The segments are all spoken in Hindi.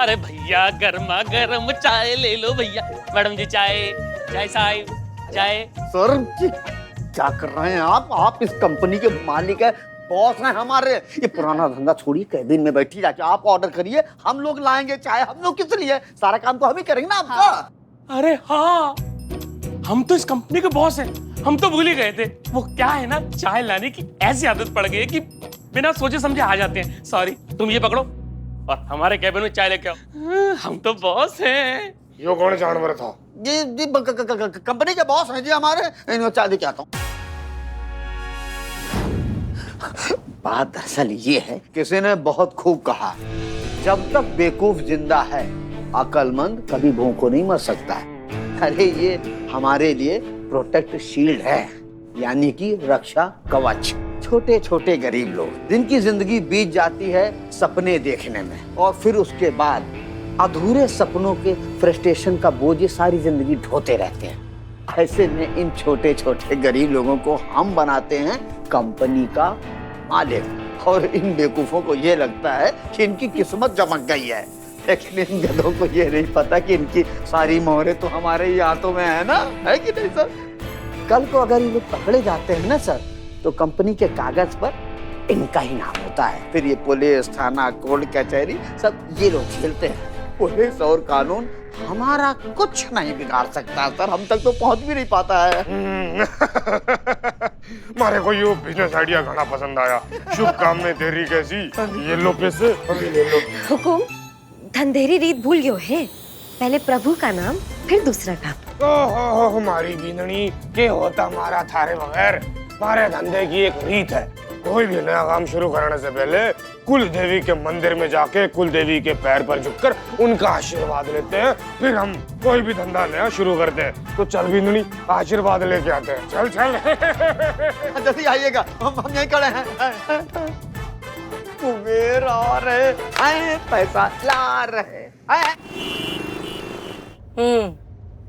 अरे भैया गर्मा गर्म चाय ले लो भैया। मैडम जी चाय, चाय साहब चाय। सर क्या कर रहे हैं आप इस कंपनी के मालिक है, बॉस हैं हमारे। ये पुराना धंधा छोड़िए, कैबिन में बैठी जाके आप ऑर्डर करिए, हम लोग लाएंगे चाय। हम लोग किस लिए, सारा काम तो हम ही करेंगे ना आपका। अरे हाँ, हम तो इस कंपनी के बॉस हैं, हम तो भूल ही गए थे। वो क्या है ना, चाय लाने की ऐसी आदत पड़ गई है कि बिना सोचे समझे आ जाते हैं। सॉरी, तुम ये पकड़ो और हमारे कैबिन में चाय लेके आओ। हम तो बॉस हैं। यो कौन जानवर था? जी कंपनी के बॉस हैं जी हमारे, इनको चाय लेके आता हूँ। बात दरअसल ये है, किसी ने बहुत खूब कहा, जब तक बेवकूफ जिंदा है अक्लमंद कभी भूखों नहीं मर सकता है। अरे ये हमारे लिए प्रोटेक्ट शील्ड है, यानी कि रक्षा कवच। छोटे छोटे गरीब लोग जिनकी जिंदगी बीत जाती है सपने देखने में, और फिर उसके बाद अधूरे सपनों के फ्रस्ट्रेशन का बोझ ये सारी जिंदगी ढोते रहते हैं। ऐसे में इन छोटे छोटे गरीब लोगों को हम बनाते हैं कंपनी का मालिक, और इन बेवकूफों को ये लगता है कि इनकी किस्मत चमक गई है। लेकिन इन गधों को ये नहीं पता कि इनकी सारी मोहरें तो हमारे ही हाथों में है ना, है कि नहीं सर? कल को अगर ये लोग पकड़े जाते हैं ना सर, तो कंपनी के कागज पर इनका ही नाम होता है। फिर ये पुलिस, थाना, कोर्ट, कचहरी सब ये लोग खेलते हैं। पुलिस और कानून हमारा कुछ नहीं बिगाड़ सकता सर, हम तक तो पहुंच भी नहीं पाता है। मारे को यो बिजनेस आइडिया घना पसंद आया। शुभ काम में देरी कैसी, ये लो पैसे अभी ले लो। हुकुम, धंधेरी रीत भूल गयो है, पहले प्रभु का नाम फिर दूसरा काम। ओहो हमारी बीननी के होता मारा थारे बगैर। मारे धंधे की एक रीत है, कोई भी नया काम शुरू करने से पहले कुल देवी के मंदिर में जाके कुल देवी के पैर पर झुककर उनका आशीर्वाद लेते हैं, फिर हम कोई भी धंधा नया शुरू करते हैं। तो चल बीननी आशीर्वाद लेके आते हैं, चल चल। जल्दी आइएगा, हम यहीं खड़े हैं। कुबेर आ रहे हैं, पैसा ला रहे हैं।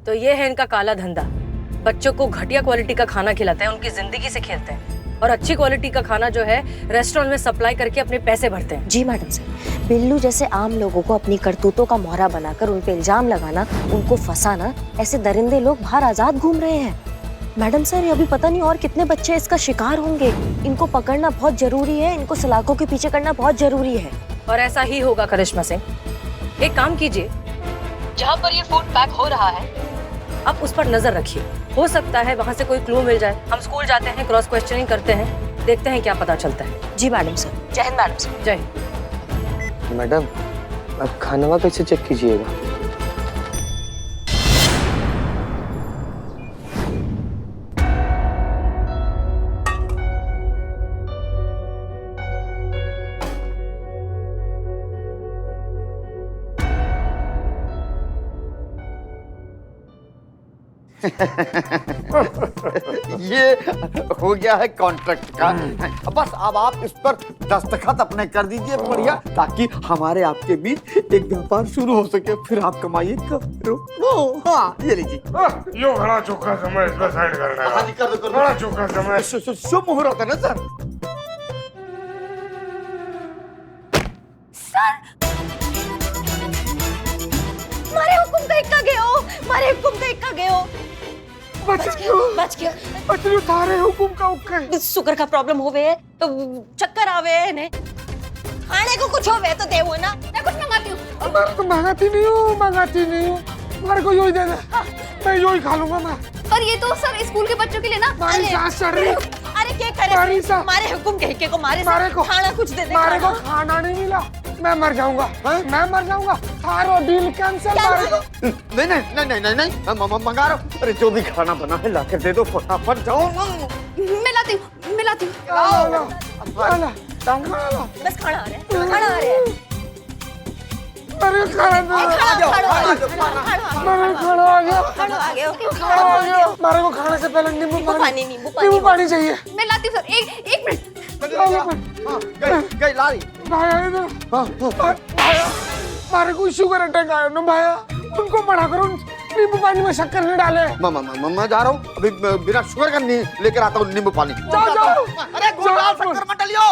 तो ये है इनका काला धंधा। बच्चों को घटिया क्वालिटी का खाना खिलाते हैं, उनकी जिंदगी से खेलते हैं, और अच्छी क्वालिटी का खाना जो है रेस्टोरेंट में सप्लाई करके अपने पैसे भरते हैं। जी मैडम सर, बिल्लू जैसे आम लोगों को अपनी करतूतों का मोहरा बनाकर उन पे इल्जाम लगाना, उनको फंसाना, ऐसे दरिंदे लोग बाहर आजाद घूम रहे हैं। मैडम सर, ये अभी पता नहीं और कितने बच्चे इसका शिकार होंगे। इनको पकड़ना बहुत जरूरी है, इनको सलाखों के पीछे करना बहुत जरूरी है। और ऐसा ही होगा करिश्मा सिंह। एक काम कीजिए, जहाँ पर ये फूड पैक हो रहा है आप उस पर नजर रखिए, हो सकता है वहाँ से कोई क्लू मिल जाए। हम स्कूल जाते हैं, क्रॉस क्वेश्चनिंग करते हैं, देखते हैं क्या पता चलता है। जी मैडम सर। जय हिंद मैडम सर। जय हिंद। मैडम, अब खाना कैसे चेक कीजिएगा? ये हो गया है कॉन्ट्रैक्ट का। बस अब आप इस पर दस्तखत अपने कर दीजिए बढ़िया, ताकि हमारे आपके बीच एक व्यापार शुरू हो सके, फिर आप कमाइए करोड़ों। हाँ ये लीजिए। यो घना चौका समय इस पर साइड करना है। हाँ जी, कर दो। घना चौका समय। शुभ मुहूर्त है ना सर? मारे हुकुम का इक्का गयो, मारे हुकुम का इक्का गयो। बच गया। बचलू थारे हुकुम का उक्का। शुगर का प्रॉब्लम होवे है तो चक्कर आवे है ने, खाने को कुछ होवे तो देवो ना, मैं कुछ मंगाती हूँ। मैं तो मंगाती नहीं हूँ, मारे को यो ही दे दे। मैं यो ही खा लूंगा मैं। पर ये तो सर स्कूल के बच्चों के लिए ना। मारी सांस चढ़ रही। अरे क्या करे, मारे हुकुम कह के को मारे को खाना कुछ दे दे। मारे को खाना नहीं मिला, मैं मर जाऊंगा। मैं मर जाऊंगा। थारो डील कैंसिल। नहीं मंगा रहा हूँ। अरे जो भी खाना बना है ला कर दे दो, फटाफट जाओ। मैं लाती हूँ। बस खाना आ रहा है। अरे खाना आ गया। मारे को खाने से पहले नींबू पानी चाहिए। मैं लाती हूँ सर, एक मिनट। गई लारी। भाया, मारे को शुगर अटैक आया ना भाया, उनको मना करो, नींबू पानी में शक्कर नहीं डाले। मैं जा रहा हूँ, अभी बिना शुगर का लेकर आता हूँ नींबू पानी। जाओ। अरे गुड़ डाल, शक्कर मत डालियो।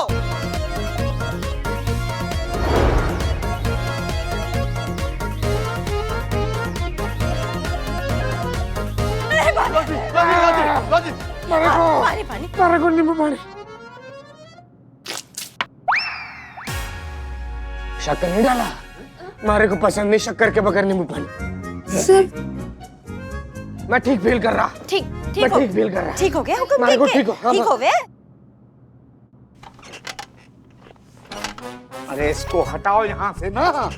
मारे को नींबू पानी। शक्कर नहीं डाला, मारे को पसंद नहीं शक्कर के बगैर नींबू पानी। सर मैं ठीक फील कर रहा। ठीक मैं ठीक हो ठीक फील कर रहा। ठीक हो गया हुक्म मारे को देख के? ठीक हो, हाँ, ठीक हाँ। हो गया। अरे इसको हटाओ यहाँ से ना।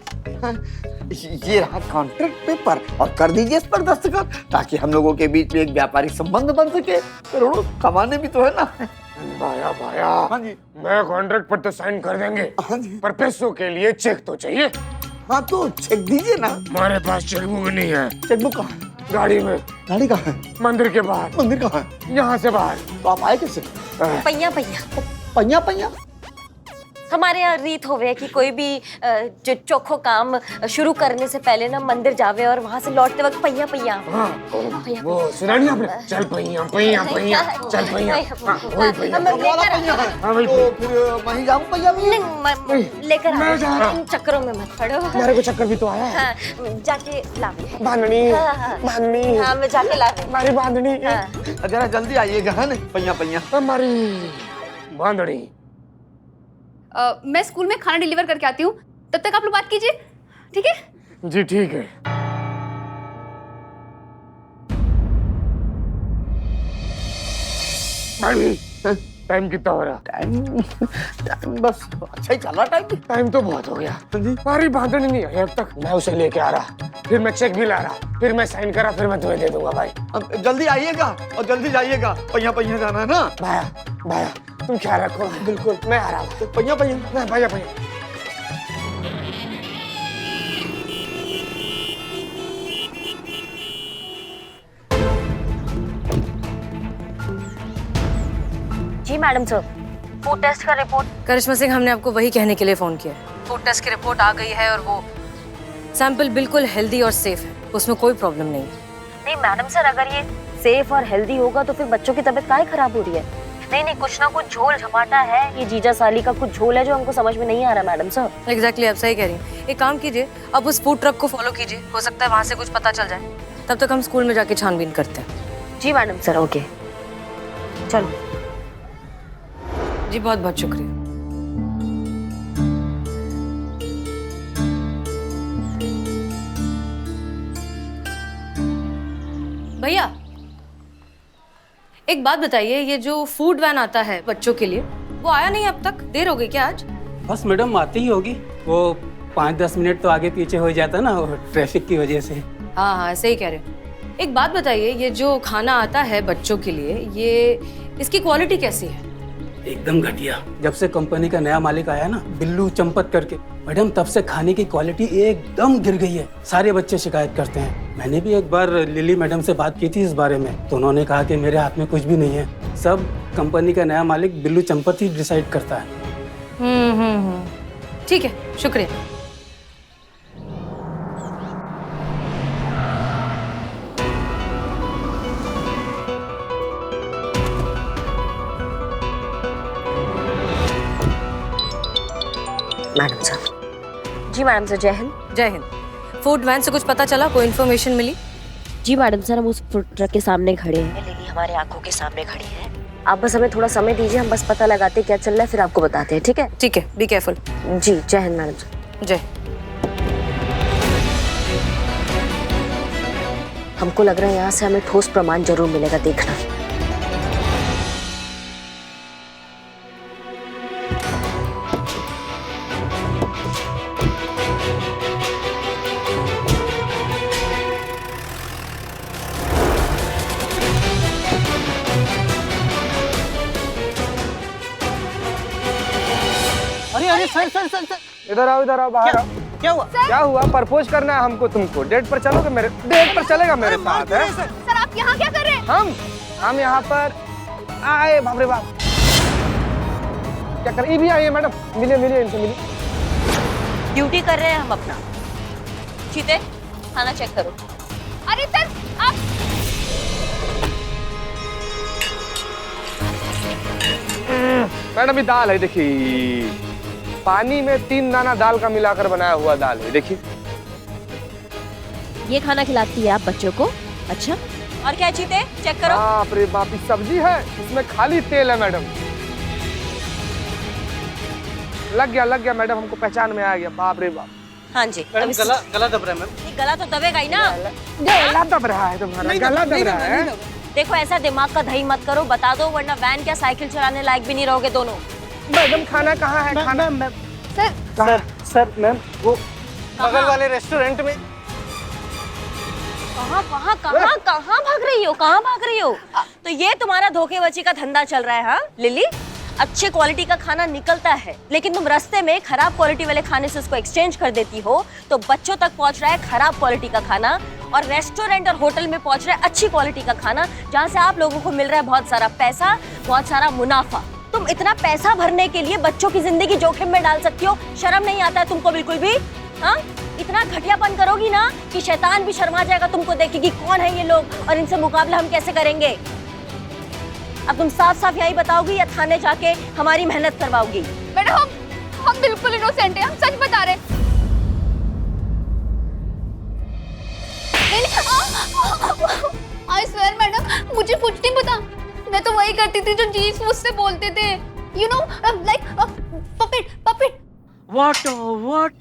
ये रहा कॉन्ट्रैक्ट पेपर और कर दीजिए इस पर दस्तखत ताकि हम लोगों के बीच में एक व्यापारिक संबंध बन सके। करोड़ों कमाने भी तो है ना। भाया भाया, हाँ जी। मैं कॉन्ट्रैक्ट पर तो साइन कर देंगे, हाँ जी। पर पैसों के लिए चेक तो चाहिए। हाँ तो चेक दीजिए ना। हमारे पास चेकबुक नहीं है। चेकबुक कहाँ है? गाड़ी में। गाड़ी कहाँ है? मंदिर के बाहर। मंदिर कहाँ है? यहाँ से बाहर। तो आप आए कैसे? पहिया पहिया पहिया पहिया। हमारे यहाँ रीत होवे कि कोई भी जो चोखो काम शुरू करने से पहले ना मंदिर जावे और वहाँ से लौटते वक्त पहिया पहिया। हाँ, पहिया वो सुना नहीं आपने? चल पहिया पहिया पहिया, चल पहिया। हाँ, वही पहिया। लेकर हाँ वही तो पहिया। फिर वहीं जाऊँ पहिया में? नहीं, लेकर मैं जा रहा आ इन चक्करों में मत पड़ो। मेरे को चक्कर भी तो आया है। हाँ, जाके लावे। बांधनी, हाँ, हाँ। बांधनी। हाँ मैं जाके लावे। हमारी बांधनी। हाँ। जरा जल्दी आइएगा है ना। पहिया पहिया। हमारी बांधनी। मैं स्कूल में खाना डिलीवर करके आती हूँ, तब तक आप लोग बात कीजिए, ठीक है? जी ठीक है। भाई टाइम कितना हो रहा? टाइम बस अच्छा ही चला टाइम। टाइम तो बहुत हो गया। हमारी बांधनी नहीं आई अब तक। मैं उसे लेके आ रहा, फिर मैं चेक भी ला रहा, फिर मैं साइन करा, फिर मैं तुम्हें दे दूंगा भाई। अब जल्दी आइएगा और जल्दी जाइएगा। पहिया पहिया जाना है ना। भाया भाया तुम ख्याल रखो। बिल्कुल मैं आ रहा हूँ। तो पहिया पहिया। मैं भैया भैया। जी मैडम सर, फूड टेस्ट का रिपोर्ट। करिश्मा सिंह, हमने आपको वही कहने के लिए फोन किया। फूड टेस्ट की रिपोर्ट आ गई है और वो सैंपल बिल्कुल हेल्दी और सेफ है, उसमें कोई प्रॉब्लम नहीं है। नहीं मैडम सर, अगर ये सेफ और हेल्दी होगा तो फिर बच्चों की तबीयत काहे खराब हो रही है? नहीं नहीं, कुछ ना कुछ झोल झमाटा है, ये जीजा साली का कुछ झोल है जो हमको समझ में नहीं आ रहा मैडम सर। एग्जैक्टली, आप सही कह रही हैं। एक काम कीजिए, अब उस फूड ट्रक को फॉलो कीजिए, हो सकता है वहाँ से कुछ पता चल जाए। तब तक हम स्कूल में जाके छानबीन करते हैं। जी मैडम सर, ओके चलो। जी बहुत बहुत शुक्रिया। भैया एक बात बताइए, ये जो फूड वैन आता है बच्चों के लिए, वो आया नहीं अब तक? देर हो गई क्या आज? बस मैडम आती ही होगी, वो 5-10 मिनट तो आगे पीछे हो जाता ना, वो ट्रैफिक की वजह से। हाँ हाँ सही कह रहे हो। एक बात बताइए, ये जो खाना आता है बच्चों के लिए, ये इसकी क्वालिटी कैसी है? एकदम घटिया। जब से कंपनी का नया मालिक आया ना, बिल्लू चंपत करके, मैडम तब से खाने की क्वालिटी एकदम गिर गई है। सारे बच्चे शिकायत करते हैं। मैंने भी एक बार लिली मैडम से बात की थी इस बारे में, तो उन्होंने कहा कि मेरे हाथ में कुछ भी नहीं है, सब कंपनी का नया मालिक बिल्लू चंपत ही डिसाइड करता है। ठीक है, शुक्रिया। Madam sir. जी मैडम सर, जय हिंद। जय हिंद। फूड वैन से कुछ पता चला, कोई इन्फॉर्मेशन मिली? जी मैडम सर, हम उस फूड ट्रक के सामने खड़े हैं, लिली हमारे आंखों के सामने खड़ी है। आप बस हमें थोड़ा समय दीजिए, हम बस पता लगाते क्या चल रहा है, फिर आपको बताते हैं, ठीक है? ठीक है, बी केयरफुल। जी जय हिंद मैडम सर। जय। हमको लग रहा है यहाँ से हमें ठोस प्रमाण जरूर मिलेगा, देखना। अरे सर इधर आओ बाहर आओ। क्या हुआ? क्या हुआ? प्रपोज करना है हमको तुमको। डेट पर चलोगे मेरे? डेट पर चलेगा मेरे साथ है? सर आप यहाँ क्या कर रहे हैं? हम यहाँ पर आए। बाप रे बाप, क्या कर? ये भी आई है मैडम, मिलिए इनसे मिलिए। ड्यूटी कर रहे हैं हम अपना। चीते, खाना चेक करो। अरे सर आप मैडम ये दाल है, देखिए पानी में 3 दाना दाल का मिलाकर बनाया हुआ दाल है, देखिए। ये खाना खिलाती है आप बच्चों को? अच्छा, और क्या चीते चेक करो। बाप रे बाप, ये सब्जी है, इसमें खाली तेल है मैडम। लग गया मैडम, हमको पहचान में आ गया। बाप रे बाप। हाँ जी मैडम गला दब रहा है मैम। ये गला तो दबेगा ही ना। गला दब रहा है तुम्हारा, गला दब रहा है। देखो ऐसा दिमाग का दही मत करो, बता दो वरना वैन क्या साइकिल चलाने लायक भी नहीं रहोगे दोनों। मैडम खाना कहाँ है? खाना सर सर मैम वो बगल वाले रेस्टोरेंट में। कहाँ कहाँ कहाँ कहाँ भाग रही हो, कहाँ भाग रही हो? तो ये तुम्हारा धोखेबाजी का धंधा चल रहा है हाँ लिली? अच्छे क्वालिटी का खाना निकलता है लेकिन तुम रास्ते में खराब क्वालिटी वाले खाने से उसको एक्सचेंज कर देती हो, तो बच्चों तक पहुंच रहा है खराब क्वालिटी का खाना और रेस्टोरेंट और होटल में पहुंच रहा है अच्छी क्वालिटी का खाना, जहां से आप लोगों को मिल रहा है बहुत सारा पैसा, बहुत सारा मुनाफा। तुम इतना पैसा भरने के लिए बच्चों की जिंदगी जोखिम में डाल सकती हो? शर्म नहीं आता है तुमको बिल्कुल भी? हाँ, इतना घटियापन करोगी ना कि शैतान भी शर्मा जाएगा तुमको देख के कि कौन है ये लोग और इनसे मुकाबला हम कैसे करेंगे। अब तुम साफ साफ यही बताओगी या थाने जाके हमारी मेहनत करवाओगी? मैडम हम बिल्कुल इनोसेंट हैं, हम सच बता रहे हैं। आई स्वेयर मैडम, मुझे कुछ नहीं पता। मैं तो वही करती थी जो जीन्स मुझसे बोलते थे, you know like puppet. What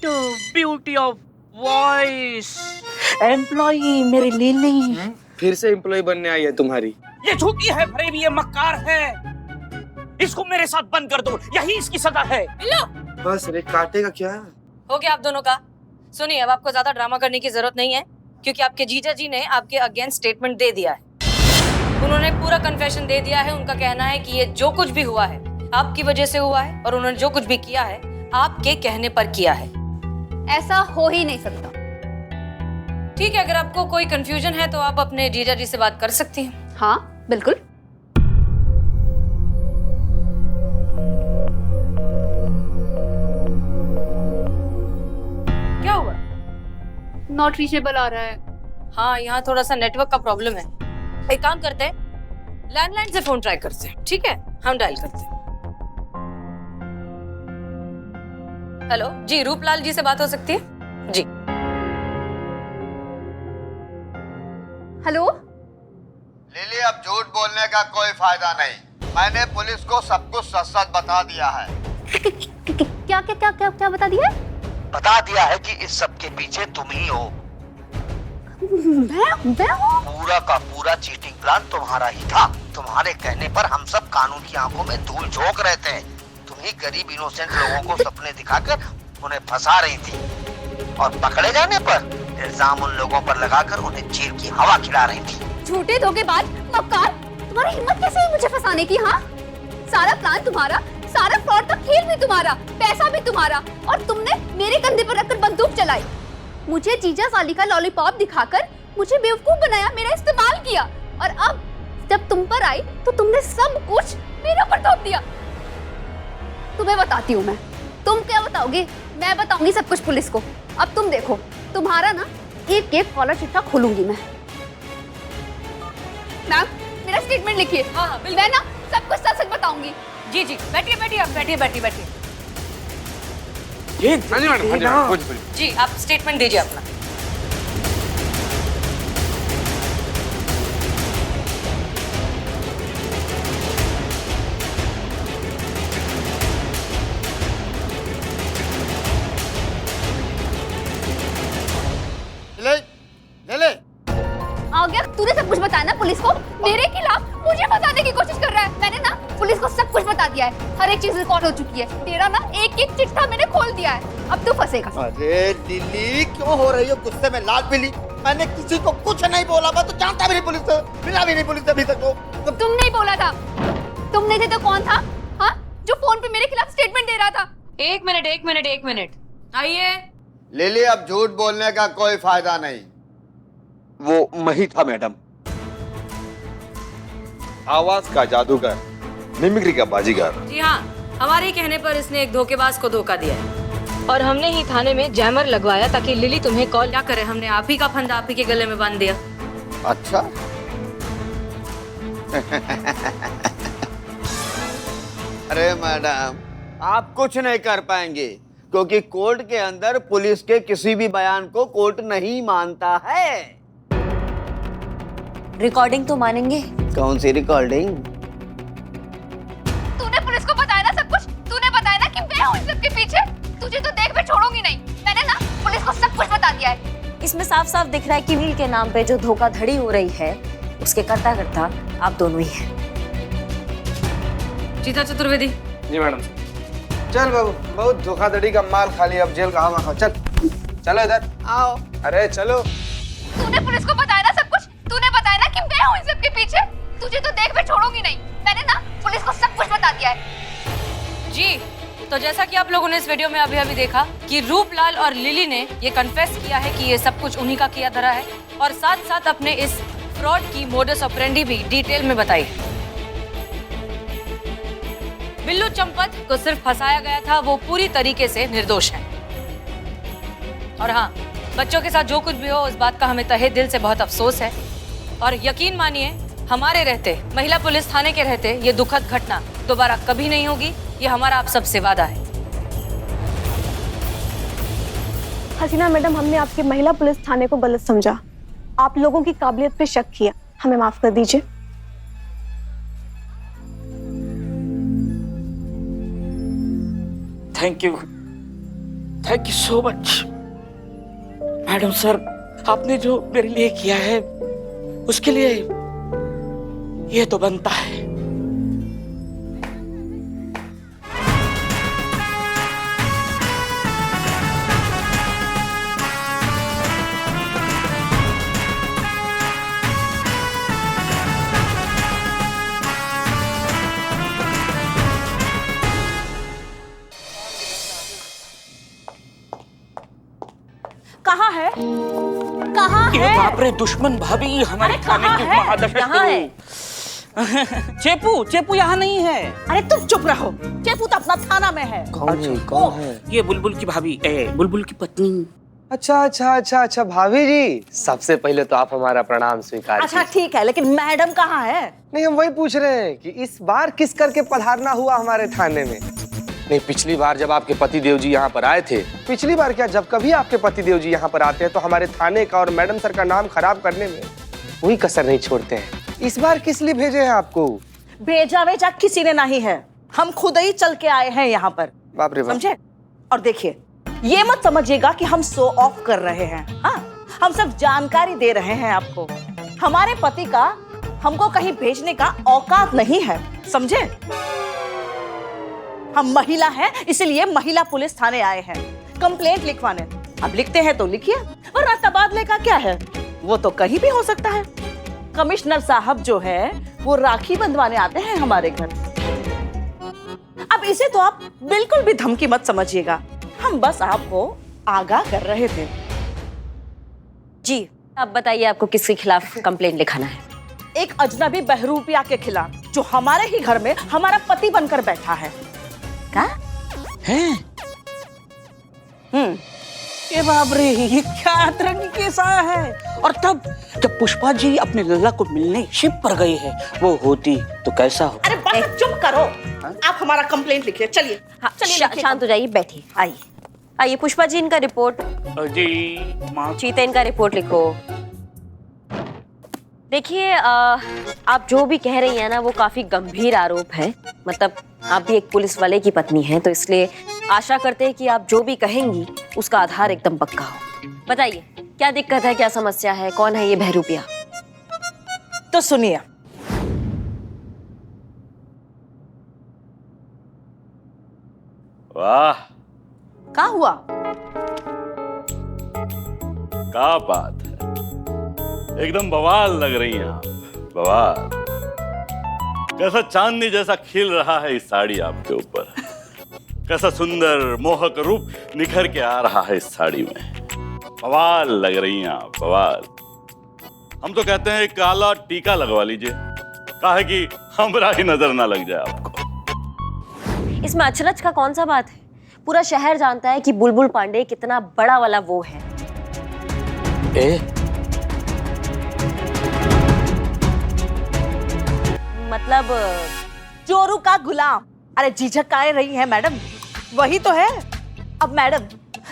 a beauty of voice. Employee मेरी लिली फिर से एम्प्लॉय बनने आई है तुम्हारी। ये झूठी है, फरेब, ये मक्कार है। इसको मेरे साथ बंद कर दो, यही इसकी सजा है। बस रे, काटेगा क्या? हो गया आप दोनों का। सुनिए अब आपको ज्यादा ड्रामा करने की जरूरत नहीं है क्योंकि आपके जीजा जी ने आपके अगेंस्ट स्टेटमेंट दे दिया है। उन्होंने पूरा कन्फेशन दे दिया है। उनका कहना है कि ये जो कुछ भी हुआ है आपकी वजह से हुआ है और उन्होंने जो कुछ भी किया है आपके कहने पर किया है। ऐसा हो ही नहीं सकता। ठीक है, अगर आपको कोई कंफ्यूजन है तो आप अपने जीजा जी से बात कर सकती हैं। हाँ बिल्कुल। क्या हुआ? नॉट रीचेबल आ रहा है। हाँ, यहाँ थोड़ा सा नेटवर्क का प्रॉब्लम है। एक काम करते हैं, लैंडलाइन से फोन ट्राई करते हैं। ठीक है, हम डायल करते हैं। हेलो जी, रूपलाल जी से बात हो सकती है जी? हेलो लिली, अब झूठ बोलने का कोई फायदा नहीं। मैंने पुलिस को सब कुछ सच सच बता दिया है। क्या क्या क्या क्या क्या बता दिया? बता दिया है कि इस सब के पीछे तुम ही हो। मैं हूँ? पूरा का पूरा चीटिंग प्लान तुम्हारा ही था। तुम्हारे कहने पर हम सब कानून की आंखों में धूल झोंक रहे थे। तुम ही गरीब इनोसेंट लोगों को सपने दिखाकर उन्हें फंसा रही थी और पकड़े जाने पर इल्जाम उन लोगों पर लगाकर उन्हें जेल की हवा खिला रही थी। झूठे धोखेबाज मक्कार, तुम्हारी हिम्मत कैसे हुई मुझे फंसाने की? हाँ, सारा प्लान तुम्हारा, सारा फ्रॉड का खेल भी तुम्हारा, पैसा भी तुम्हारा, और तुमने मेरे कंधे पर रखकर बंदूक चलाई। मुझे जीजा साली का लॉलीपॉप दिखाकर मुझे बेवकूफ बनाया, मेरा इस्तेमाल किया, और अब जब तुम पर आई तो तुमने सब कुछ मेरे ऊपर थोप दिया। तुम्हें बताती हूँ मैं। तुम क्या बताओगे? मैं बताऊंगी सब कुछ पुलिस को। अब तुम देखो, तुम्हारा ना एक एक कॉलर चिट्ठा खोलूंगी मैं। मैम, मेरा स्टेटमेंट लिखिए। हाँ, बिल्कुल। मैं ना सब कुछ सच सच बताऊंगी। जी जी, बैठिए बैठिए, आप बैठिए बैठिए बैठिए। हाँ जी मैडम, बोलिए। जी, आप स्टेटमेंट दीजिए अपना। ले आ गया, तूने सब कुछ बताया ना पुलिस को? मेरे खिलाफ मुझे फंसाने की कोशिश कर रहा है। मैंने ना पुलिस को सब कुछ बता दिया है, हर एक चीज रिकॉर्ड हो चुकी है। तेरा ना एक एक चिट्ठा मैंने खोल दिया है, अब तू फंसेगा। अरे लिली, क्यों हो रही हो गुस्से में लाल पीली? मैंने किसी को कुछ नहीं बोला, मैं तो जानता भी नहीं पुलिस से, मिला भी नहीं पुलिस से अभी तक। तो तुम नहीं बोला था। तुम नहीं थे तो कौन था? हाँ, जो फोन पे मेरे खिलाफ स्टेटमेंट दे रहा था। एक मिनट आइए। लिली, अब झूठ बोलने का कोई फायदा नहीं। वो मैं ही था मैडम, आवाज का जादूगर, मिमिक्री का बाजीगर। जी हाँ, हमारे कहने पर इसने एक धोखेबाज को धोखा दिया है और हमने ही थाने में जैमर लगवाया ताकि लिली तुम्हें कॉल ना करे। हमने आप ही का फंदा आप ही के गले में बांध दिया। अच्छा। अरे मैडम, आप कुछ नहीं कर पाएंगे क्योंकि कोर्ट के अंदर पुलिस के किसी भी बयान को कोर्ट नहीं मानता है। रिकॉर्डिंग तो मानेंगे? कौन सी रिकॉर्डिंग? तूने पुलिस को बताया ना सब कुछ? तूने बताया ना कि मैं हूँ इन सब के पीछे? तुझे तो देख मैं छोड़ूंगी नहीं। मैंने ना पुलिस को सब कुछ बता दिया है। इसमें साफ साफ दिख रहा है कि नील के नाम पे जो धोखाधड़ी हो रही है उसके करता करता आप दोनों ही हैं। जीता चतुर्वेदी। जी मैडम। चल बाबू, बहुत धोखाधड़ी का माल खा लिया, अब जेल कहाँ वहाँ। चल चलो इधर आओ। अरे चलो। तूने पुलिस को बताया ना सब कुछ? तूने बताया ना कि मैं हूँ इन सब के पीछे? तुझे तो देख मैं छोड़ूंगी नहीं। मैंने ना पुलिस को सब कुछ बता दिया है। जी, तो जैसा कि आप लोगों ने इस वीडियो में अभी देखा कि रूपलाल और लिली ने ये कन्फेस किया है कि ये सब कुछ उन्हीं का किया धरा है और साथ साथ अपने इस फ्रॉड की मोडस ऑपरेंडी भी डिटेल में बताई है। बिल्लू चंपत को सिर्फ फंसाया गया था, वो पूरी तरीके से निर्दोष है। और हाँ, बच्चों के साथ जो कुछ भी हो उस बात का हमें तहे दिल से बहुत अफसोस है और यकीन मानिए हमारे रहते, महिला पुलिस थाने के रहते, ये दुखद घटना दोबारा कभी नहीं होगी। ये हमारा आप सबसे वादा है। हसीना मैडम, हमने आपके महिला पुलिस थाने को गलत समझा, आप लोगों की काबिलियत पे शक किया, हमें माफ कर दीजिए। Thank you so much madam sir, आपने जो मेरे लिए किया है उसके लिए ये तो बनता है। कहाँ है? कहाँ ये है? बाप रे, दुश्मन भाभी हमारे खाने की महादशा। यहाँ है। चेपू यहाँ नहीं है। अरे तुम चुप रहो, चेपू तो अपना थाना में है। कौन है? ये बुलबुल की भाभी, बुलबुल की पत्नी। अच्छा भाभी जी, सबसे पहले तो आप हमारा प्रणाम स्वीकार अच्छा ठीक है, लेकिन मैडम कहाँ है? नहीं, हम वही पूछ रहे हैं कि इस बार किस करके पधारना हुआ हमारे थाने में। नहीं, पिछली बार जब आपके पति देव जी यहाँ पर आए थे, पिछली बार क्या, जब कभी आपके पति देव जी यहाँ पर आते हैं तो हमारे थाने का और मैडम सर का नाम खराब करने में वही कसर नहीं छोड़ते हैं। इस बार किस लिए भेजे हैं आपको? भेजा वेजा किसी ने नहीं है, हम खुद ही चल के आए हैं यहाँ पर। बाप रे बाप। समझे? और देखिए, ये मत समझिएगा कि हम शो ऑफ कर रहे हैं। हाँ, हम सब जानकारी दे रहे हैं आपको। हमारे पति का हमको कहीं भेजने का औकात नहीं है, समझे? हम महिला हैं, इसलिए महिला पुलिस थाने आए हैं कंप्लेंट लिखवाने। अब लिखते हैं तो लिखिए, वरना तबादले का क्या है, वो तो कहीं भी हो सकता है। कमिश्नर साहब जो है वो राखी बंधवाने आते हैं हमारे घर। अब इसे तो आप बिल्कुल भी धमकी मत समझिएगा, हम बस आपको आगाह कर रहे थे। जी, अब बताइए आपको किसके खिलाफ कंप्लेंट लिखाना है? एक अजनबी बहरूपिया के खिलाफ, जो हमारे ही घर में हमारा पति बनकर बैठा है। क्या हैं? ये बाप रे, ये क्या अतरंगी केसा है। और तब जब पुष्पा जी अपने लल्ला को मिलने शिप पर गए हैं, वो होती तो कैसा हो। अरे बस चुप करो, आप हमारा कंप्लेंट लिखिए। चलिए हाँ, चलिए, शांत हो जाइए, बैठिए। आइए आइए, पुष्पा जी इनका रिपोर्ट। जी माँ। चीता इनका रिपोर्ट लिखो। देखिए, आप जो भी कह रही हैं ना, वो काफी गंभीर आरोप है। मतलब आप भी एक पुलिस वाले की पत्नी हैं, तो इसलिए आशा करते हैं कि आप जो भी कहेंगी उसका आधार एकदम पक्का हो। बताइए, क्या दिक्कत है, क्या समस्या है, कौन है ये बहरूपिया? तो सुनिए, वाह, क्या हुआ? क्या बात है, एकदम बवाल लग रही हैं आप, बवाल। कैसा चांदनी जैसा खिल रहा है इस साड़ी आपके ऊपर, कैसा सुंदर मोहक रूप निखर के आ रहा है इस साड़ी में। बवाल लग रही हैं आप, बवाल। हम तो कहते हैं काला टीका लगवा लीजिए, काहे कि हमरा ही नजर ना लग जाए आपको। इसमें अचरज का कौन सा बात है? पूरा शहर जानता है कि बुलबुल पांडे कितना बड़ा वाला वो है। मतलब चोरू का गुलाम। अरे झिझक काहे रही है मैडम, वही तो है। अब मैडम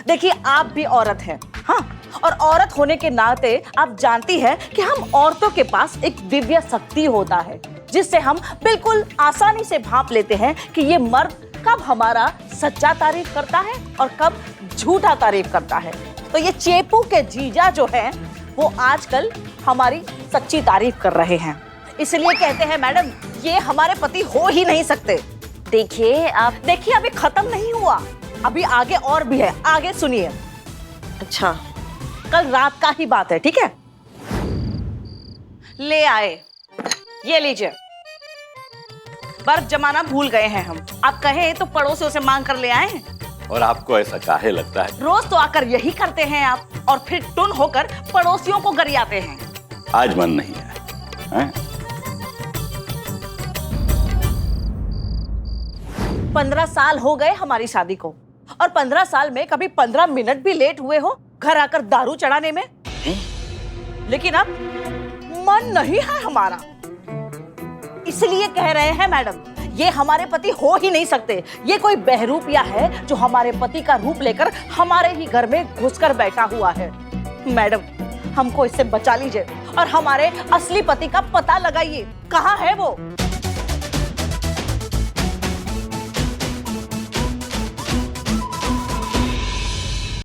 देखिए, आप भी औरत हैं, हाँ, और औरत होने के नाते आप जानती है कि हम औरतों के पास एक दिव्य शक्ति होता है जिससे हम बिल्कुल आसानी से भांप लेते हैं कि ये मर्द कब हमारा सच्चा तारीफ करता है और कब झूठा तारीफ करता है। तो ये चेपू के जीजा जो हैं वो आजकल हमारी सच्ची तारीफ कर रहे हैं, इसलिए कहते हैं मैडम ये हमारे पति हो ही नहीं सकते। देखिए आप, देखिए अभी खत्म नहीं हुआ, अभी आगे और भी है, आगे सुनिए। अच्छा, कल रात का ही बात है, ठीक है? ले आए, ये लीजिए। बर्फ जमाना भूल गए हैं हम, आप कहें तो पड़ोसियों से मांग कर ले आए। और आपको ऐसा काहे लगता है? रोज तो आकर यही करते हैं आप, और फिर टुन होकर पड़ोसियों को गरियाते हैं। आज मन नहीं है, हैं? 15 साल हो गए हमारी शादी को, और 15 साल में कभी 15 मिनट भी लेट हुए हो घर आकर दारू चढ़ाने में? लेकिन अब मन नहीं है हमारा, इसलिए कह रहे हैं मैडम ये हमारे पति हो ही नहीं सकते। ये कोई बहरूपिया है जो हमारे पति का रूप लेकर हमारे ही घर में घुसकर बैठा हुआ है। मैडम हमको इससे बचा लीजिए और हमारे असली पति का पता लगाइए, कहाँ है वो?